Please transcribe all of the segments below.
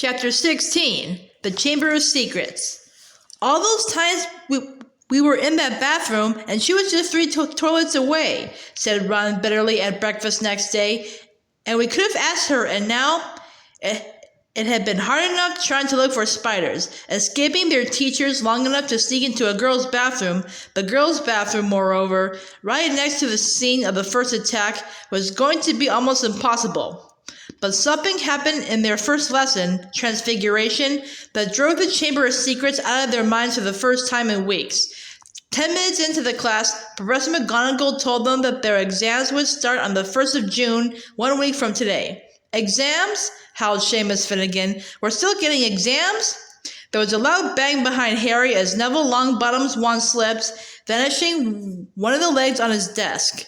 Chapter 16, The Chamber of Secrets. All those times we were in that bathroom and she was just 3 toilets away, said Ron bitterly at breakfast next day. And we could have asked her, and now it had been hard enough trying to look for spiders, escaping their teachers long enough to sneak into a girl's bathroom. The girl's bathroom, moreover, right next to the scene of the first attack, was going to be almost impossible. But something happened in their first lesson, Transfiguration, that drove the Chamber of Secrets out of their minds for the first time in weeks. 10 minutes into the class, Professor McGonagall told them that their exams would start on the 1st of June, 1 week from today. Exams? Howled Seamus Finnegan. We're still getting exams? There was a loud bang behind Harry as Neville Longbottom's wand slipped, vanishing one of the legs on his desk.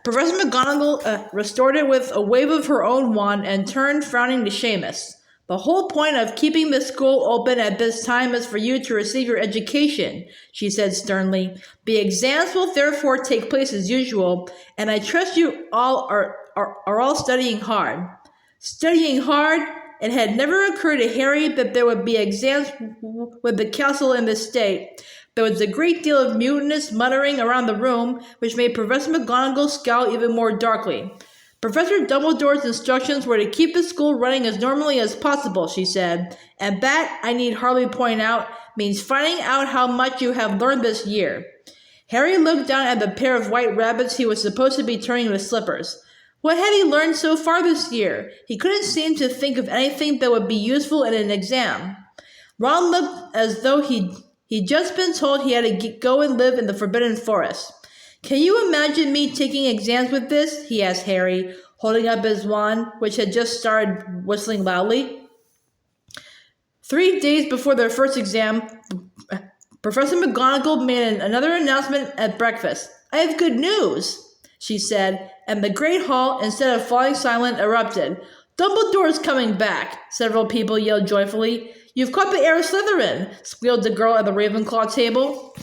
Professor McGonagall restored it with a wave of her own wand and turned frowning to Seamus. The whole point of keeping the school open at this time is for you to receive your education, she said sternly. The exams will therefore take place as usual, and I trust you all are all studying hard. Studying hard? It had never occurred to Harry that there would be exams with the castle in this state. There was a great deal of mutinous muttering around the room, which made Professor McGonagall scowl even more darkly. Professor Dumbledore's instructions were to keep the school running as normally as possible, she said, and that, I need hardly point out, means finding out how much you have learned this year. Harry looked down at the pair of white rabbits he was supposed to be turning into slippers. What had he learned so far this year? He couldn't seem to think of anything that would be useful in an exam. Ron looked as though he'd just been told he had to go and live in the Forbidden Forest. Can you imagine me taking exams with this? He asked Harry, holding up his wand, which had just started whistling loudly. 3 days before their first exam, Professor McGonagall made another announcement at breakfast. I have good news, she said, and the great hall, instead of falling silent, erupted. Dumbledore's coming back, several people yelled joyfully. You've caught the heir of Slytherin, squealed the girl at the Ravenclaw table.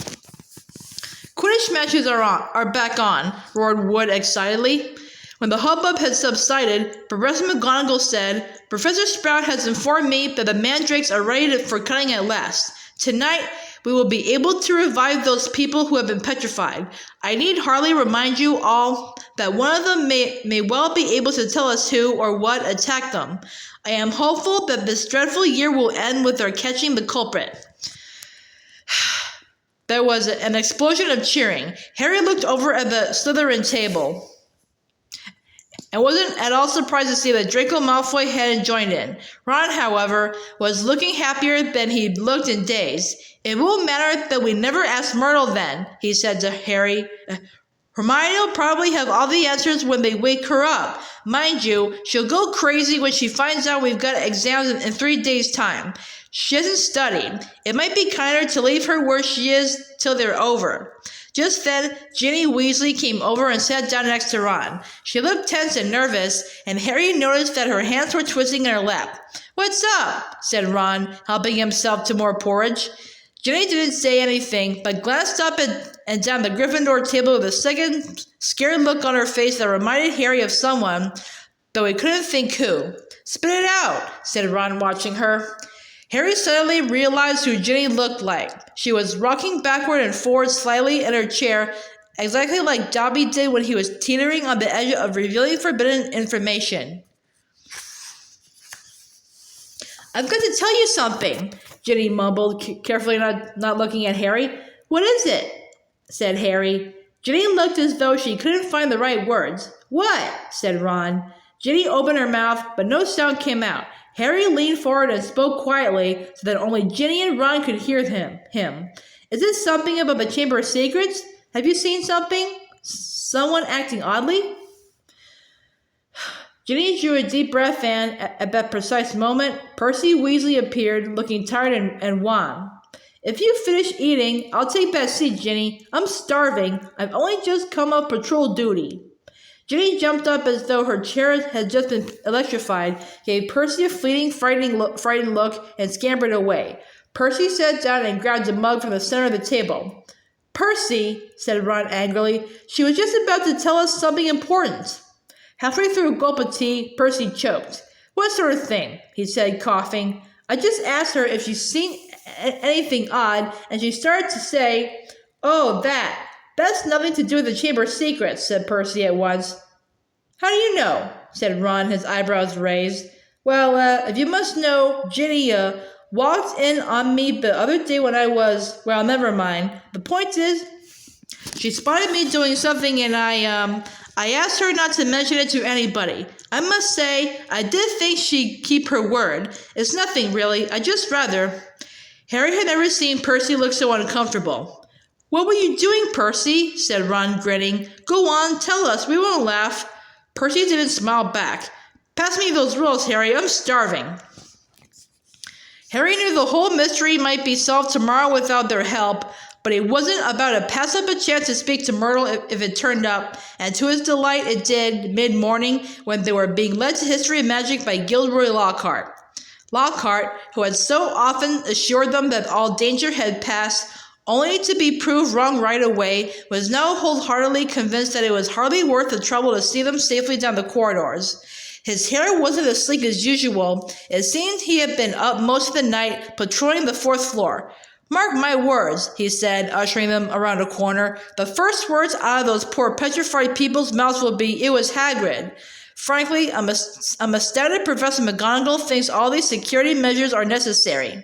Quidditch matches are back on, roared Wood excitedly. When the hubbub had subsided, Professor McGonagall said, Professor Sprout has informed me that the mandrakes are ready for cutting at last. Tonight, we will be able to revive those people who have been petrified. I need hardly remind you all that one of them may well be able to tell us who or what attacked them. I am hopeful that this dreadful year will end with our catching the culprit. There was an explosion of cheering. Harry looked over at the Slytherin table and wasn't at all surprised to see that Draco Malfoy hadn't joined in. Ron, however, was looking happier than he'd looked in days. It won't matter that we never asked Myrtle then, he said to Harry. Hermione will probably have all the answers when they wake her up. Mind you, she'll go crazy when she finds out we've got exams in 3 days' time. She hasn't studied. It might be kinder to leave her where she is till they're over. Just then, Ginny Weasley came over and sat down next to Ron. She looked tense and nervous, and Harry noticed that her hands were twisting in her lap. What's up? Said Ron, helping himself to more porridge. Ginny didn't say anything, but glanced up and down the Gryffindor table with a second scared look on her face that reminded Harry of someone, though he couldn't think who. Spit it out, said Ron, watching her. Harry suddenly realized who Ginny looked like. She was rocking backward and forward slightly in her chair, exactly like Dobby did when he was teetering on the edge of revealing forbidden information. I've got to tell you something, Ginny mumbled, carefully not looking at Harry. What is it? Said Harry. Ginny looked as though she couldn't find the right words. What? Said Ron. Ginny opened her mouth, but no sound came out. Harry leaned forward and spoke quietly so that only Ginny and Ron could hear him. Is this something about the Chamber of Secrets? Have you seen something? Someone acting oddly? Ginny drew a deep breath and, at that precise moment, Percy Weasley appeared, looking tired and wan. If you finish eating, I'll take that seat, Ginny. I'm starving. I've only just come off patrol duty. Ginny jumped up as though her chair had just been electrified, gave Percy a fleeting, frightened look, and scampered away. Percy sat down and grabbed a mug from the center of the table. Percy, said Ron angrily, she was just about to tell us something important. Halfway through a gulp of tea, Percy choked. What sort of thing? He said, coughing. I just asked her if she's seen anything odd, and she started to say, Oh, that. That's nothing to do with the Chamber of Secrets, said Percy at once. How do you know? Said Ron, his eyebrows raised. Well, if you must know, Ginny, walked in on me the other day when I was, well, never mind. The point is, she spotted me doing something and I asked her not to mention it to anybody. I must say, I did think she'd keep her word. It's nothing, really. I just rather... Harry had never seen Percy look so uncomfortable. What were you doing, Percy? Said Ron, grinning. Go on, tell us. We won't laugh. Percy didn't smile back. Pass me those rolls, Harry. I'm starving. Harry knew the whole mystery might be solved tomorrow without their help, but he wasn't about to pass up a chance to speak to Myrtle if it turned up, and to his delight it did mid-morning when they were being led to history and magic by Gilderoy Lockhart. Lockhart, who had so often assured them that all danger had passed, only to be proved wrong right away, was now wholeheartedly convinced that it was hardly worth the trouble to see them safely down the corridors. His hair wasn't as sleek as usual. It seemed he had been up most of the night, patrolling the 4th floor. Mark my words, he said, ushering them around a corner. The first words out of those poor petrified people's mouths will be, It was Hagrid. Frankly, I'm astounded Professor McGonagall thinks all these security measures are necessary.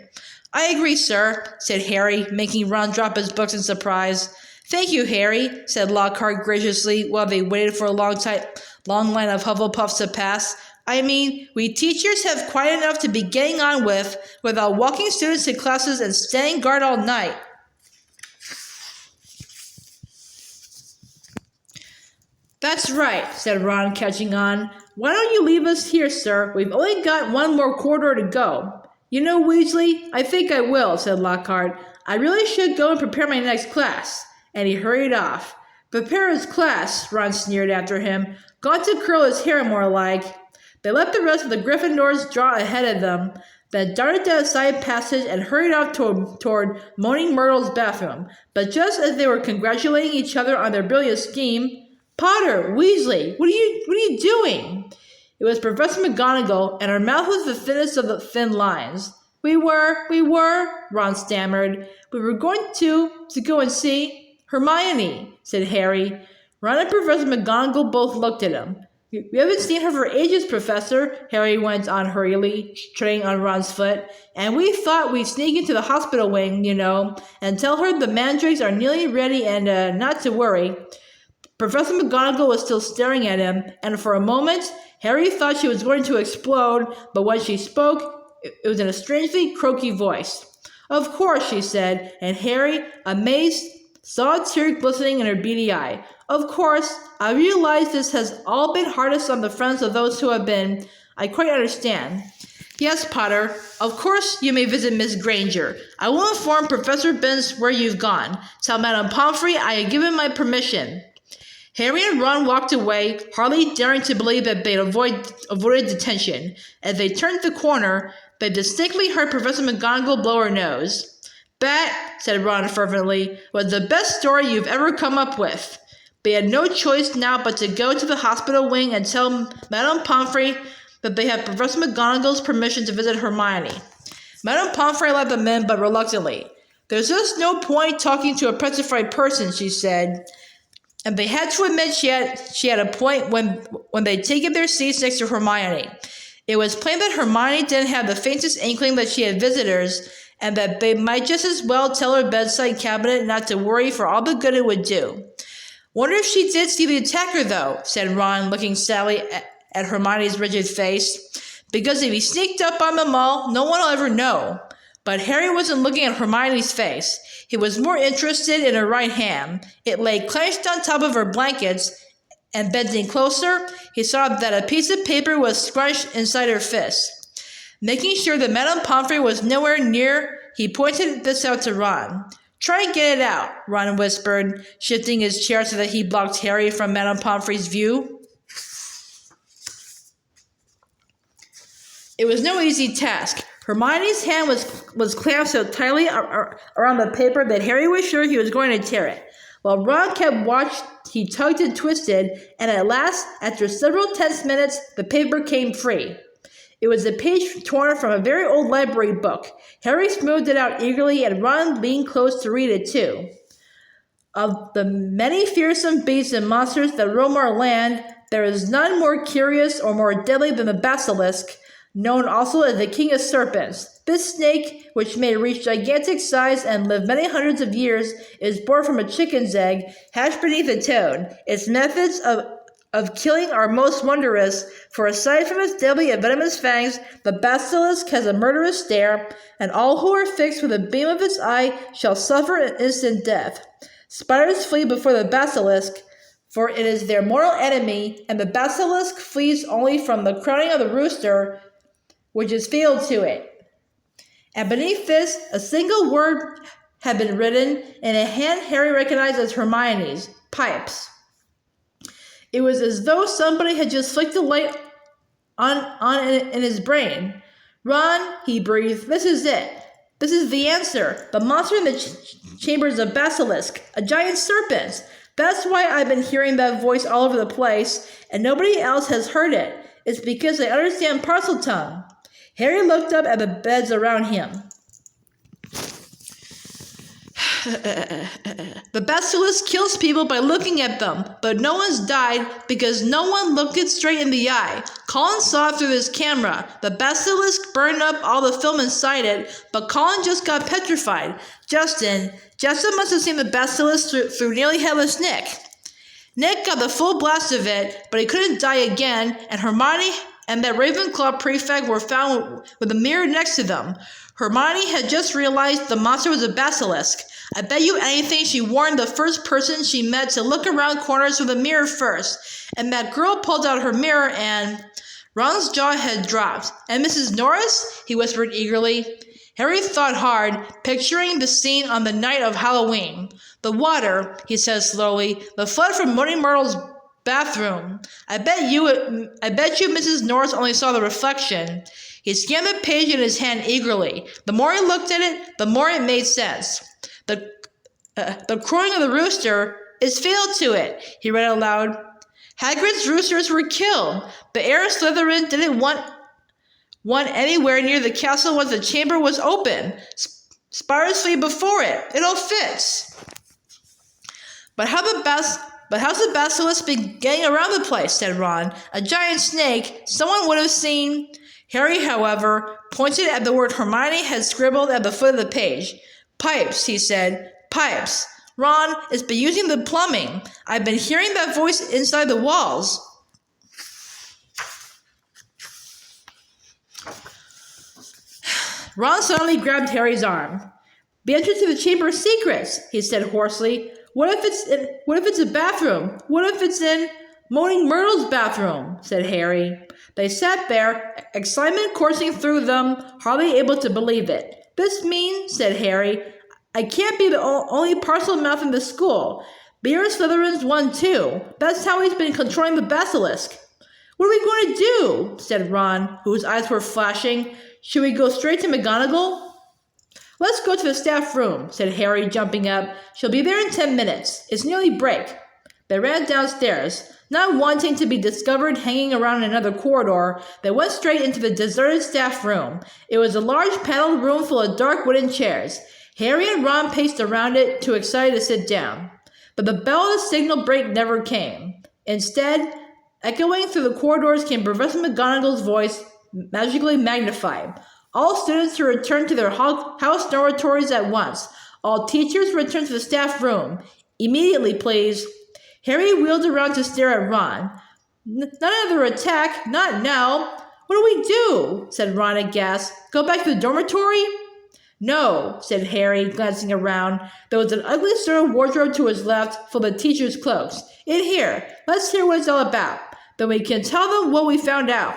I agree, sir, said Harry, making Ron drop his books in surprise. Thank you, Harry, said Lockhart graciously while they waited for a long line of Hufflepuffs to pass. I mean, we teachers have quite enough to be getting on with without walking students to classes and standing guard all night. That's right, said Ron, catching on. Why don't you leave us here, sir? We've only got one more corridor to go. You know, Weasley, I think I will, said Lockhart. I really should go and prepare my next class. And he hurried off. Prepare his class, Ron sneered after him. Got to curl his hair more like. They let the rest of the Gryffindors draw ahead of them, then darted down a side passage and hurried off toward Moaning Myrtle's bathroom. But just as they were congratulating each other on their brilliant scheme, Potter, Weasley, what are you doing? It was Professor McGonagall, and her mouth was the thinnest of the thin lines. We were, Ron stammered. We were going to go and see Hermione, said Harry. Ron and Professor McGonagall both looked at him. We haven't seen her for ages, Professor, Harry went on hurriedly, treading on Ron's foot. And we thought we'd sneak into the hospital wing, and tell her the mandrakes are nearly ready and not to worry. Professor McGonagall was still staring at him, and for a moment, Harry thought she was going to explode, but when she spoke, it was in a strangely croaky voice. Of course, she said, and Harry, amazed, saw a tear glistening in her beady eye. Of course, I realize this has all been hardest on the friends of those who have been. I quite understand. Yes, Potter, of course you may visit Miss Granger. I will inform Professor Binns where you've gone. Tell Madame Pomfrey I have given my permission. Harry and Ron walked away, hardly daring to believe that they'd avoided detention. As they turned the corner, they distinctly heard Professor McGonagall blow her nose. That, said Ron fervently, was the best story you've ever come up with. They had no choice now but to go to the hospital wing and tell Madame Pomfrey that they had Professor McGonagall's permission to visit Hermione. Madame Pomfrey let them in, but reluctantly. There's just no point talking to a petrified person, she said. And they had to admit she had a point when they'd taken their seats next to Hermione. It was plain that Hermione didn't have the faintest inkling that she had visitors, and that they might just as well tell her bedside cabinet not to worry for all the good it would do. Wonder if she did see the attacker, though, said Ron, looking sadly at Hermione's rigid face. Because if he sneaked up on them all, no one will ever know. But Harry wasn't looking at Hermione's face. He was more interested in her right hand. It lay clenched on top of her blankets, and bending closer, he saw that a piece of paper was scrunched inside her fist. Making sure that Madame Pomfrey was nowhere near, he pointed this out to Ron. Try and get it out, Ron whispered, shifting his chair so that he blocked Harry from Madame Pomfrey's view. It was no easy task. Hermione's hand was clamped so tightly around the paper that Harry was sure he was going to tear it. While Ron kept watch he tugged and twisted, and at last, after several tense minutes, the paper came free. It was a page torn from a very old library book. Harry smoothed it out eagerly, and Ron leaned close to read it too. Of the many fearsome beasts and monsters that roam our land, there is none more curious or more deadly than the basilisk, known also as the king of serpents. This snake, which may reach gigantic size and live many hundreds of years, is born from a chicken's egg hatched beneath a toad. Its methods of killing are most wondrous, for aside from its deadly and venomous fangs, the basilisk has a murderous stare, and all who are fixed with a beam of its eye shall suffer an instant death. Spiders flee before the basilisk, for it is their mortal enemy, and the basilisk flees only from the crowing of the rooster, which is fatal to it. And beneath this, a single word had been written in a hand Harry recognized as Hermione's, pipes. It was as though somebody had just flicked a light on in his brain. Ron, he breathed, this is it. This is the answer. The monster in the chamber is a basilisk, a giant serpent. That's why I've been hearing that voice all over the place, and nobody else has heard it. It's because I understand parcel tongue. Harry looked up at the beds around him. The basilisk kills people by looking at them, but no one's died because no one looked it straight in the eye. Colin saw it through his camera. The basilisk burned up all the film inside it, but Colin just got petrified. Justin must have seen the basilisk through nearly headless Nick. Nick got the full blast of it, but he couldn't die again, and Hermione and that Ravenclaw prefect were found with a mirror next to them. Hermione had just realized the monster was a basilisk. I bet you anything she warned the first person she met to look around corners with a mirror first. And that girl pulled out her mirror and... Ron's jaw had dropped. And Mrs. Norris? He whispered eagerly. Harry thought hard, picturing the scene on the night of Halloween. The water, he said slowly, the flood from Moaning Myrtle's bathroom. I bet you Mrs. Norris only saw the reflection. He scanned the page in his hand eagerly. The more he looked at it, the more it made sense. The crowing of the rooster is fatal to it, he read aloud. Hagrid's roosters were killed. The heir of Slytherin didn't want one anywhere near the castle once the chamber was open. Spiders flee before it. It all fits. But how's the basilisk been getting around the place, said Ron. A giant snake. Someone would have seen... Harry, however, pointed at the word Hermione had scribbled at the foot of the page. Pipes, he said. Pipes. Ron, it's been using the plumbing. I've been hearing that voice inside the walls. Ron suddenly grabbed Harry's arm. The entrance to the chamber of secrets, he said hoarsely. What if it's a bathroom? What if it's in Moaning Myrtle's bathroom? Said Harry. They sat there, excitement coursing through them, hardly able to believe it. This means, said Harry, I can't be the only parcel mouth in the school. Beer Slytherin's one too. That's how he's been controlling the basilisk. What are we going to do? Said Ron, whose eyes were flashing. Should we go straight to McGonagall? Let's go to the staff room, said Harry, jumping up. She'll be there in 10 minutes. It's nearly break. They ran downstairs. Not wanting to be discovered hanging around another corridor, they went straight into the deserted staff room. It was a large paneled room full of dark wooden chairs. Harry and Ron paced around it, too excited to sit down. But the bell of the signal break never came. Instead, echoing through the corridors came Professor McGonagall's voice, magically magnified. All students to return to their house dormitories at once. All teachers return to the staff room. Immediately, please. Harry wheeled around to stare at Ron. Not another attack, not now. What do we do? Said Ron aghast. Go back to the dormitory? No, said Harry, glancing around. There was an ugly sort of wardrobe to his left, full of teachers' cloaks. In here. Let's hear what it's all about. Then we can tell them what we found out.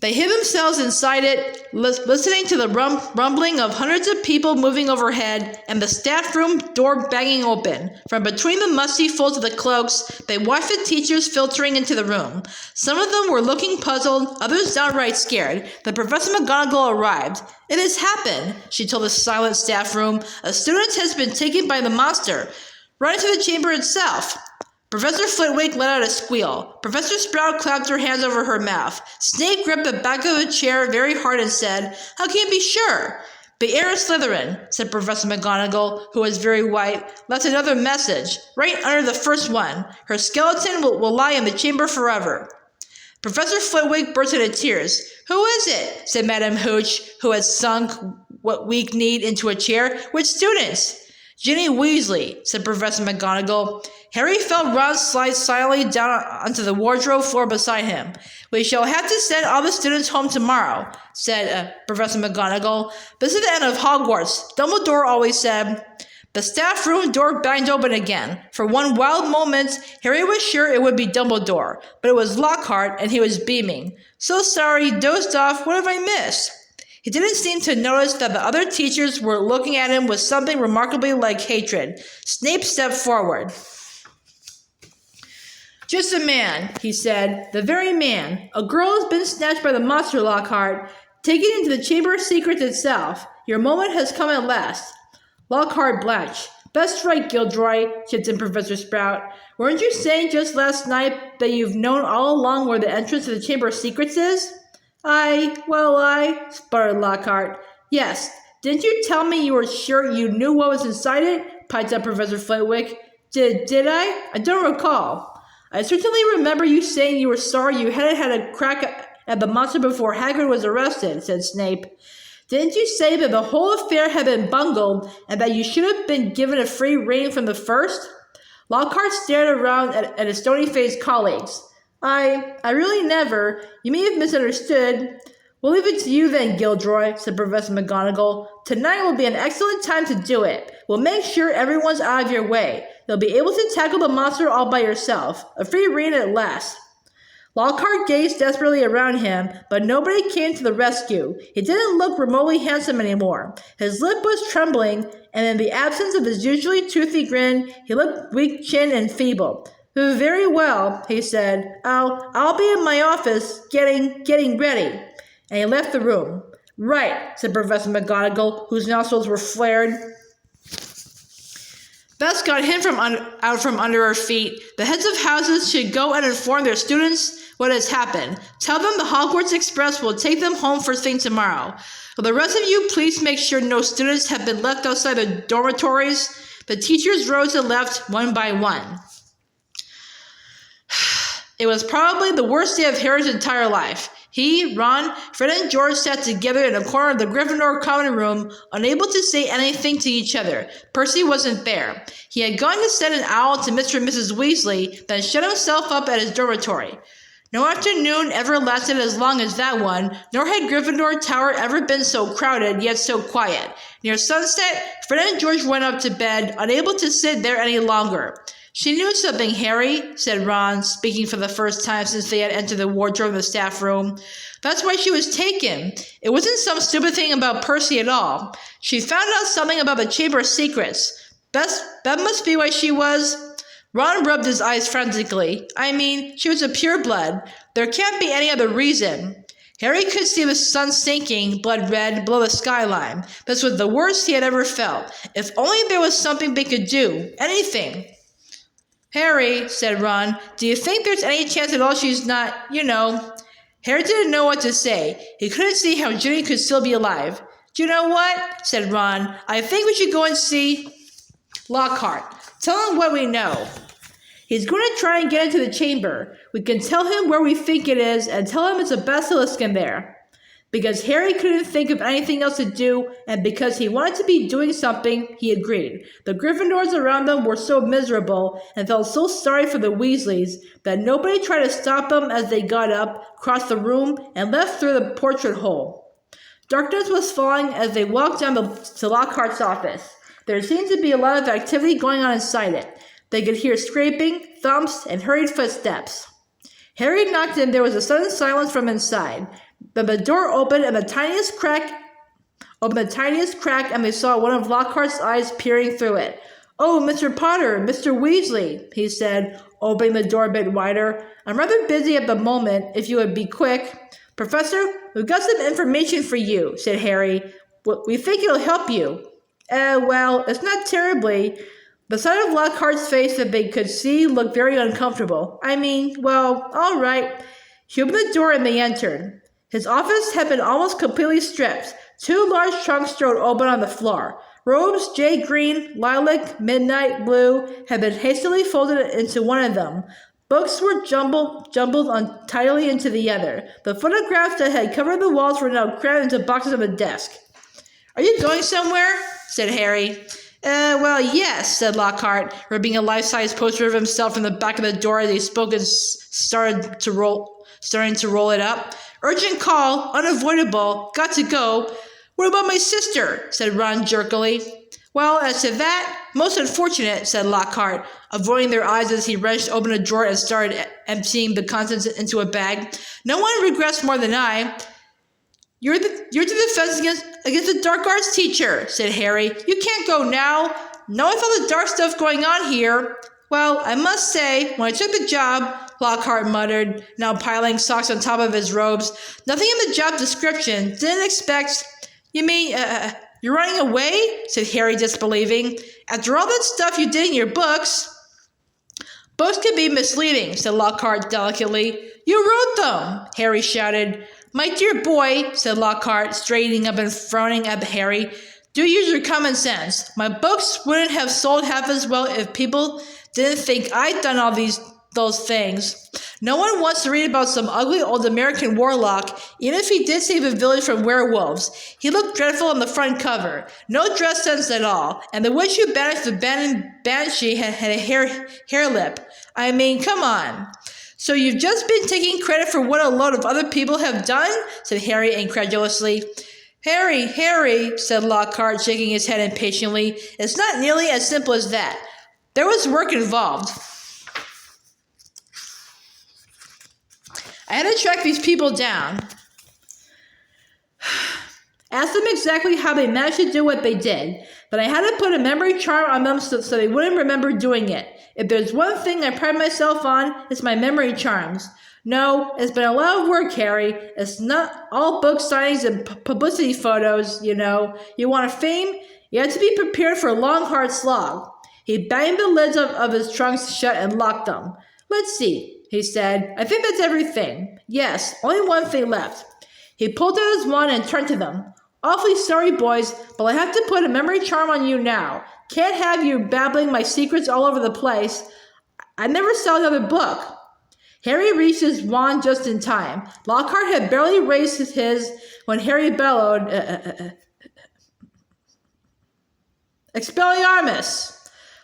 They hid themselves inside it, listening to the rumbling of hundreds of people moving overhead and the staff room door banging open. From between the musty folds of the cloaks, they watched the teachers filtering into the room. Some of them were looking puzzled, others downright scared. Then Professor McGonagall arrived. "It has happened," she told the silent staff room. "A student has been taken by the monster. Run into the chamber itself." Professor Flitwick let out a squeal. Professor Sprout clapped her hands over her mouth. Snape gripped the back of a chair very hard and said, "How can you be sure?" "The heir of Slytherin," said Professor McGonagall, who was very white, "left another message, right under the first one. Her skeleton will lie in the chamber forever." Professor Flitwick burst into tears. "Who is it?" said Madame Hooch, who had sunk weak-kneed into a chair. "Which students?" "Ginny Weasley," said Professor McGonagall. Harry felt Ron slide silently down onto the wardrobe floor beside him. "We shall have to send all the students home tomorrow," said Professor McGonagall. "This is the end of Hogwarts. Dumbledore always said." The staff room door banged open again. For one wild moment, Harry was sure it would be Dumbledore, but it was Lockhart, and he was beaming. "So sorry, dozed off. What have I missed?" He didn't seem to notice that the other teachers were looking at him with something remarkably like hatred. Snape stepped forward. "Just a man," he said. "The very man. A girl has been snatched by the monster, Lockhart, taken into the Chamber of Secrets itself. Your moment has come at last." Lockhart blanched. "That's right, Gilderoy," chipped in Professor Sprout. "Weren't you saying just last night that you've known all along where the entrance to the Chamber of Secrets is?" I, sputtered Lockhart. "Yes. Didn't you tell me you were sure you knew what was inside it?" piped up Professor Flitwick. Did I? I don't recall." "I certainly remember you saying you were sorry you hadn't had a crack at the monster before Hagrid was arrested," said Snape. "Didn't you say that the whole affair had been bungled and that you should have been given a free rein from the first?" Lockhart stared around at his stony-faced colleagues. I really never. You may have misunderstood." "We'll leave it to you then, Gilderoy," said Professor McGonagall. "Tonight will be an excellent time to do it. We'll make sure everyone's out of your way. You'll be able to tackle the monster all by yourself. A free rein at last." Lockhart gazed desperately around him, but nobody came to the rescue. He didn't look remotely handsome anymore. His lip was trembling, and in the absence of his usually toothy grin, he looked weak-chinned and feeble. "Very well," he said. I'll be in my office getting ready." And he left the room. "Right," said Professor McGonagall, whose nostrils were flared. Bess got him out from under her feet. "The heads of houses should go and inform their students what has happened. Tell them the Hogwarts Express will take them home first thing tomorrow. Will the rest of you please make sure no students have been left outside the dormitories?" The teachers rose and left one by one. It was probably the worst day of Harry's entire life. He, Ron, Fred, and George sat together in a corner of the Gryffindor common room, unable to say anything to each other. Percy wasn't there. He had gone to send an owl to Mr. and Mrs. Weasley, then shut himself up at his dormitory. No afternoon ever lasted as long as that one, nor had Gryffindor Tower ever been so crowded, yet so quiet. Near sunset, Fred and George went up to bed, unable to sit there any longer. "She knew something, Harry," said Ron, speaking for the first time since they had entered the wardrobe of the staff room. "That's why she was taken. It wasn't some stupid thing about Percy at all. She found out something about the Chamber of Secrets. That must be why she was—" Ron rubbed his eyes frantically. "I mean, she was a pureblood. There can't be any other reason." Harry could see the sun sinking, blood red, below the skyline. This was the worst he had ever felt. If only there was something they could do. Anything. "Harry," said Ron, "do you think there's any chance at all she's not, Harry didn't know what to say. He couldn't see how Ginny could still be alive. "Do you know what?" said Ron. "I think we should go and see Lockhart. Tell him what we know. He's going to try and get into the chamber. We can tell him where we think it is and tell him it's a basilisk in there." Because Harry couldn't think of anything else to do, and because he wanted to be doing something, he agreed. The Gryffindors around them were so miserable and felt so sorry for the Weasleys that nobody tried to stop them as they got up, crossed the room, and left through the portrait hole. Darkness was falling as they walked down to Lockhart's office. There seemed to be a lot of activity going on inside it. They could hear scraping, thumps, and hurried footsteps. Harry knocked and there was a sudden silence from inside. Then the door opened the tiniest crack, and they saw one of Lockhart's eyes peering through it. "Oh, Mr. Potter, Mr. Weasley," he said, opening the door a bit wider. "I'm rather busy at the moment, if you would be quick." "Professor, we've got some information for you," said Harry. "We think it'll help you." Well, it's not terribly." The side of Lockhart's face that they could see looked very uncomfortable. Well, all right." He opened the door and they entered. His office had been almost completely stripped. 2 large trunks stood open on the floor. Robes, jade green, lilac, midnight blue, had been hastily folded into one of them. Books were jumbled untidily into the other. The photographs that had covered the walls were now crammed into boxes on the desk. "Are you going somewhere?" said Harry. Well, yes," said Lockhart, ripping a life-size poster of himself from the back of the door as he spoke and starting to roll it up. "Urgent call, unavoidable, got to go." "What about my sister?" said Ron jerkily. "Well, as to that, most unfortunate," said Lockhart, avoiding their eyes as he wrenched open a drawer and started emptying the contents into a bag. "No one regrets more than I." You're the defense against the dark arts teacher," said Harry. "You can't go now. Not with all the dark stuff going on here." "Well, I must say, when I took the job," Lockhart muttered, now piling socks on top of his robes, "nothing in the job description. Didn't expect—" "You mean, you're running away?" said Harry, disbelieving. "After all that stuff you did in your books." "Books can be misleading," said Lockhart delicately. "You wrote them!" Harry shouted. "My dear boy," said Lockhart, straightening up and frowning at Harry, "do use your common sense. My books wouldn't have sold half as well if people didn't think I'd done all those things. No one wants to read about some ugly old American warlock, even if he did save a village from werewolves. He looked dreadful on the front cover. No dress sense at all. And the witch who banished the banshee had a hair lip. Come on." "So you've just been taking credit for what a load of other people have done?" said Harry incredulously. Harry, said Lockhart, shaking his head impatiently. "It's not nearly as simple as that. There was work involved. I had to track these people down. Ask them exactly how they managed to do what they did. But I had to put a memory charm on them so they wouldn't remember doing it. If there's one thing I pride myself on, it's my memory charms. No, it's been a lot of work, Harry. It's not all book signings and publicity photos, you know. You want fame? You have to be prepared for a long, hard slog." He banged the lids of his trunks shut and locked them. "Let's see," he said. "I think that's everything. Yes, only one thing left." He pulled out his wand and turned to them. "Awfully sorry, boys, but I have to put a memory charm on you now. Can't have you babbling my secrets all over the place. I never saw another book." Harry reached his wand just in time. Lockhart had barely raised his when Harry bellowed, "Expelliarmus!"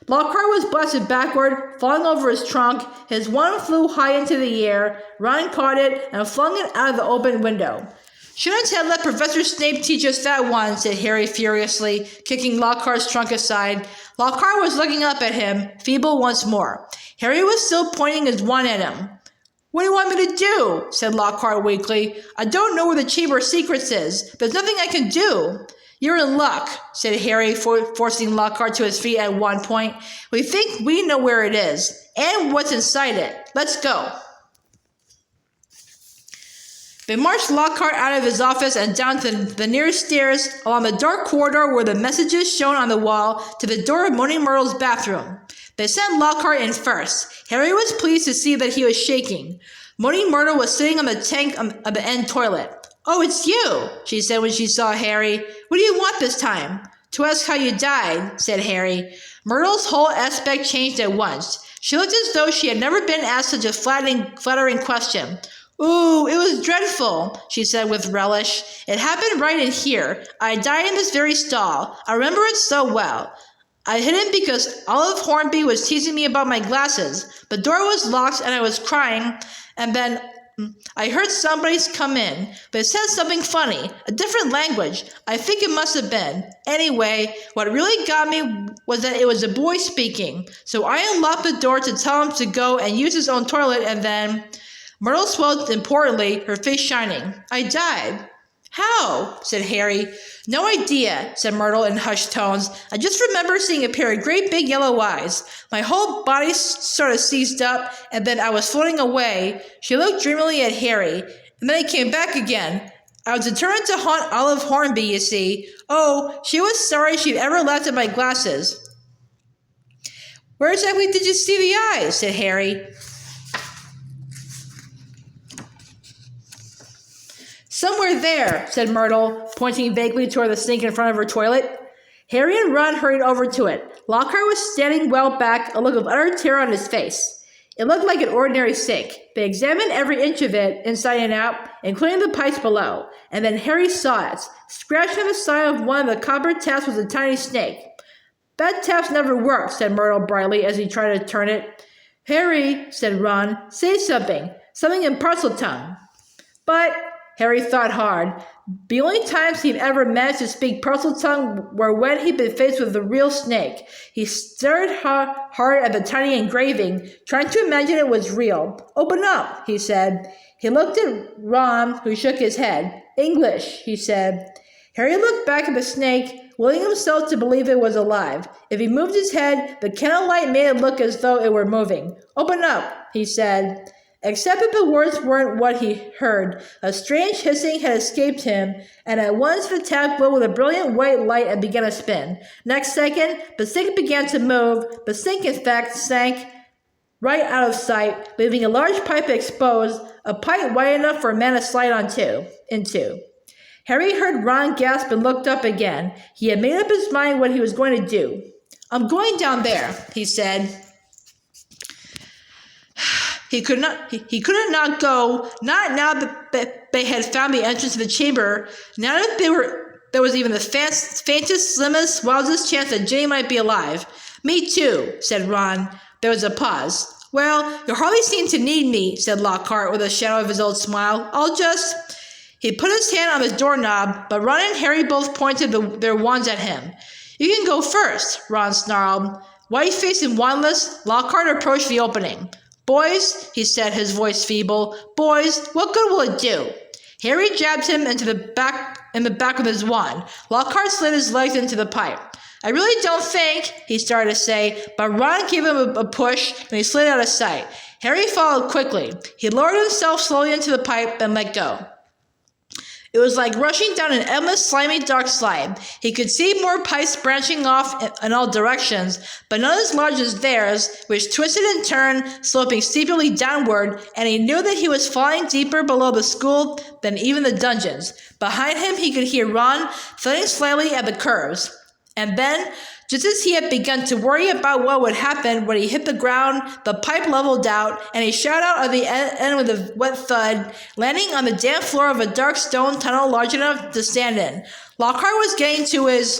Lockhart was blasted backward, falling over his trunk. His wand flew high into the air. Ron caught it and flung it out of the open window. "Shouldn't have let Professor Snape teach us that one," said Harry furiously, kicking Lockhart's trunk aside. Lockhart was looking up at him, feeble once more. Harry was still pointing his wand at him. "What do you want me to do?" said Lockhart weakly. "I don't know where the Chamber of Secrets is. There's nothing I can do." "You're in luck," said Harry, forcing Lockhart to his feet at one point. "We think we know where it is, and what's inside it. Let's go." They marched Lockhart out of his office and down to the nearest stairs, along the dark corridor where the messages shone on the wall, to the door of Moaning Myrtle's bathroom. They sent Lockhart in first. Harry was pleased to see that he was shaking. Moaning Myrtle was sitting on the tank of the end toilet. "Oh, it's you," she said when she saw Harry. "What do you want this time?" "To ask how you died," said Harry. Myrtle's whole aspect changed at once. She looked as though she had never been asked such a flattering question. "Ooh, it was dreadful," she said with relish. "It happened right in here. I died in this very stall. I remember it so well. I hid it because Olive Hornby was teasing me about my glasses. The door was locked and I was crying, and then I heard somebody come in. They said something funny, a different language. I think it must have been. Anyway, what really got me was that it was a boy speaking. So I unlocked the door to tell him to go and use his own toilet, and then..." Myrtle swelled importantly, her face shining. I died. How? Said Harry. No idea, said Myrtle in hushed tones. I just remember seeing a pair of great big yellow eyes. My whole body sort of seized up, and then I was floating away. She looked dreamily at Harry, and then I came back again. I was determined to haunt Olive Hornby, you see. Oh, she was sorry she'd ever laughed at my glasses. Where exactly did you see the eyes? Said Harry. Somewhere there, said Myrtle, pointing vaguely toward the sink in front of her toilet. Harry and Ron hurried over to it. Lockhart was standing well back, a look of utter terror on his face. It looked like an ordinary sink. They examined every inch of it, inside and out, including the pipes below, and then Harry saw it. Scratched on the side of one of the copper taps was a tiny snake. That tap's never worked, said Myrtle brightly as he tried to turn it. Harry, said Ron, say something. Something in Parseltongue. But Harry thought hard. The only times he'd ever managed to speak Parseltongue were when he'd been faced with the real snake. He stared hard at the tiny engraving, trying to imagine it was real. Open up, he said. He looked at Ron, who shook his head. English, he said. Harry looked back at the snake, willing himself to believe it was alive. If he moved his head, the candlelight made it look as though it were moving. Open up, he said. Except that the words weren't what he heard. A strange hissing had escaped him, and at once the tap glowed with a brilliant white light and began to spin. Next second, the sink began to move. The sink, in fact, sank right out of sight, leaving a large pipe exposed, a pipe wide enough for a man to slide into. Harry heard Ron gasp and looked up again. He had made up his mind what he was going to do. I'm going down there, he said. He couldn't not go, not now that they had found the entrance to the chamber, now that there was even the faintest, slimmest, wildest chance that Ginny might be alive. Me too, said Ron. There was a pause. Well, you hardly seem to need me, said Lockhart with a shadow of his old smile. He put his hand on the doorknob, but Ron and Harry both pointed their wands at him. You can go first, Ron snarled. White-faced and wandless, Lockhart approached the opening. Boys, he said, his voice feeble. Boys, what good will it do? Harry jabbed him in the back with his wand. Lockhart slid his legs into the pipe. I really don't think, he started to say, but Ron gave him a push, and he slid out of sight. Harry followed quickly. He lowered himself slowly into the pipe and let go. It was like rushing down an endless, slimy, dark slide. He could see more pipes branching off in all directions, but none as large as theirs, which twisted and turned, sloping steeply downward, and he knew that he was falling deeper below the school than even the dungeons. Behind him, he could hear Ron thudding slightly at the curves. And then, just as he had begun to worry about what would happen when he hit the ground, the pipe leveled out, and he shot out of the end with a wet thud, landing on the damp floor of a dark stone tunnel large enough to stand in. Lockhart was getting to his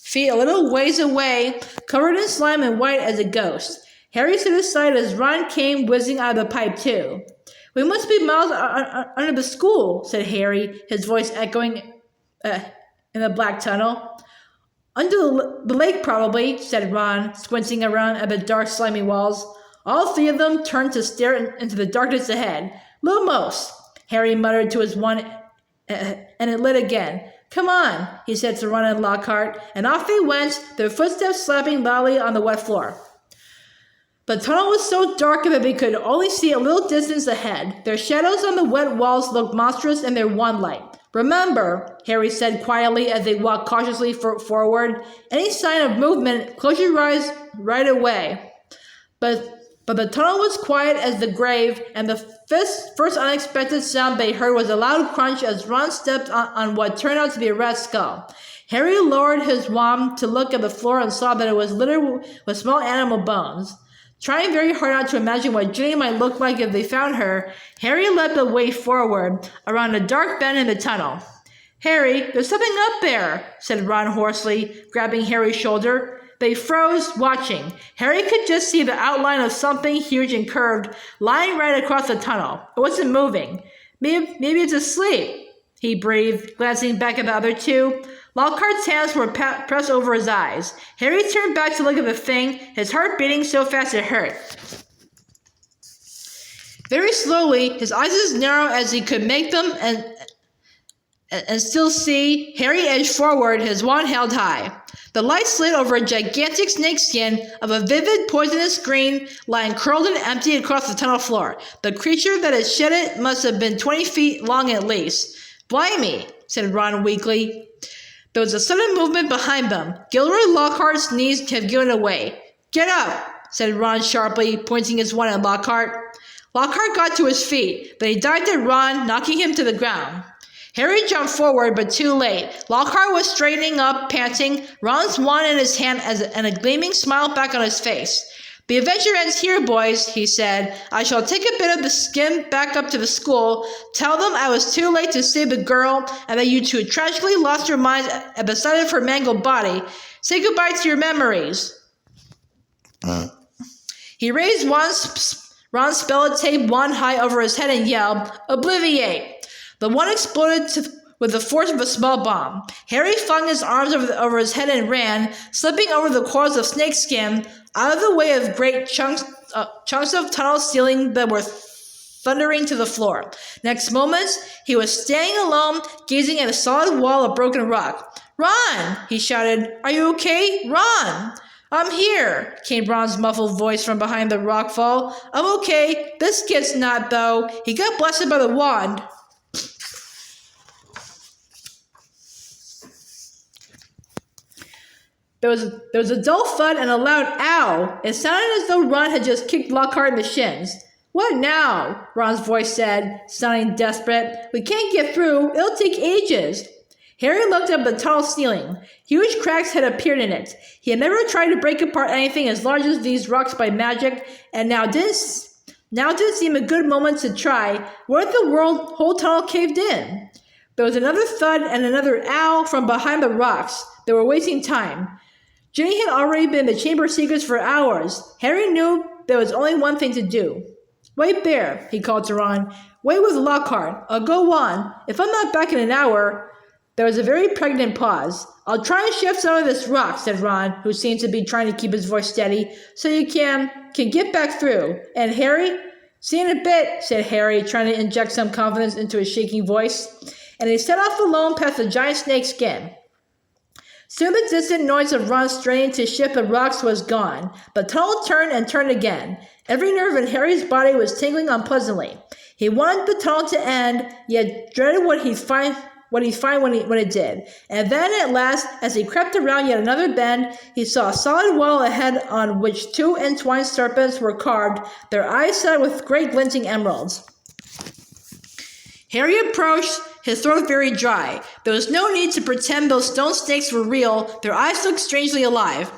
feet a little ways away, covered in slime and white as a ghost. Harry stood aside as Ron came whizzing out of the pipe too. We must be miles under the school, said Harry, his voice echoing in the black tunnel. Under the lake, probably, said Ron, squinting around at the dark, slimy walls. All three of them turned to stare into the darkness ahead. Lumos, Harry muttered to his wand, and it lit again. Come on, he said to Ron and Lockhart, and off they went, their footsteps slapping loudly on the wet floor. The tunnel was so dark that they could only see a little distance ahead. Their shadows on the wet walls looked monstrous in their wand light. Remember, Harry said quietly as they walked cautiously forward, any sign of movement, close your eyes right away. But the tunnel was quiet as the grave, and the first unexpected sound they heard was a loud crunch as Ron stepped on what turned out to be a rat's skull. Harry lowered his wand to look at the floor and saw that it was littered with small animal bones. Trying very hard not to imagine what Ginny might look like if they found her, Harry led the way forward, around a dark bend in the tunnel. Harry, there's something up there, said Ron hoarsely, grabbing Harry's shoulder. They froze, watching. Harry could just see the outline of something huge and curved, lying right across the tunnel. It wasn't moving. Maybe it's asleep, he breathed, glancing back at the other two. Lockhart's hands were pressed over his eyes. Harry turned back to look at the thing, his heart beating so fast it hurt. Very slowly, his eyes as narrow as he could make them and still see, Harry edged forward, his wand held high. The light slid over a gigantic snakeskin of a vivid, poisonous green, lying curled and empty across the tunnel floor. The creature that had shed it must have been 20 feet long at least. "Blimey," said Ron weakly. There was a sudden movement behind them. Gilderoy Lockhart's knees had given away. "Get up," said Ron sharply, pointing his wand at Lockhart. Lockhart got to his feet, but he dived at Ron, knocking him to the ground. Harry jumped forward, but too late. Lockhart was straightening up, panting, Ron's wand in his hand and a gleaming smile back on his face. "The adventure ends here, boys," he said. "I shall take a bit of the skin back up to the school, tell them I was too late to save the girl, and that you two tragically lost your minds at the sight of her mangled body. Say goodbye to your memories." He raised Ron's spell-taped wand high over his head and yelled, "Obliviate!" The wand exploded with the force of a small bomb. Harry flung his arms over his head and ran, slipping over the coils of snakeskin, out of the way of great chunks of tunnel ceiling that were thundering to the floor. Next moment, he was standing alone, gazing at a solid wall of broken rock. "Ron!" he shouted. "Are you okay? Ron!" "I'm here," came Ron's muffled voice from behind the rockfall. "I'm okay. This kid's not, though. He got blasted by the wand." There was a dull thud and a loud ow. It sounded as though Ron had just kicked Lockhart in the shins. "What now?" Ron's voice said, sounding desperate. "We can't get through. It'll take ages." Harry looked up at the tunnel ceiling. Huge cracks had appeared in it. He had never tried to break apart anything as large as these rocks by magic, and now didn't seem a good moment to try. What if the whole tunnel caved in? There was another thud and another ow from behind the rocks. They were wasting time. Ginny had already been in the chamber of secrets for hours. Harry knew there was only one thing to do. "Wait there," he called to Ron. "Wait with Lockhart. I'll go on. If I'm not back in an hour..." There was a very pregnant pause. "I'll try and shift some of this rock," said Ron, who seemed to be trying to keep his voice steady, "so you can get back through. And Harry?" "See you in a bit," said Harry, trying to inject some confidence into his shaking voice. And he set off alone past the giant snake skin. Soon the distant noise of Ron straining to shift the rocks was gone. The tunnel turned and turned again. Every nerve in Harry's body was tingling unpleasantly. He wanted the tunnel to end, yet dreaded what he'd find when it did. And then, at last, as he crept around yet another bend, he saw a solid wall ahead on which two entwined serpents were carved, their eyes set with great glinting emeralds. Harry approached, his throat very dry. There was no need to pretend those stone snakes were real. Their eyes looked strangely alive.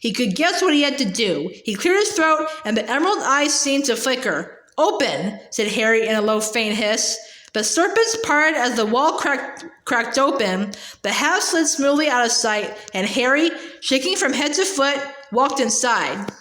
He could guess what he had to do. He cleared his throat, and the emerald eyes seemed to flicker. "Open," said Harry in a low, faint hiss. The serpents parted as the wall cracked open. The half slid smoothly out of sight, and Harry, shaking from head to foot, walked inside.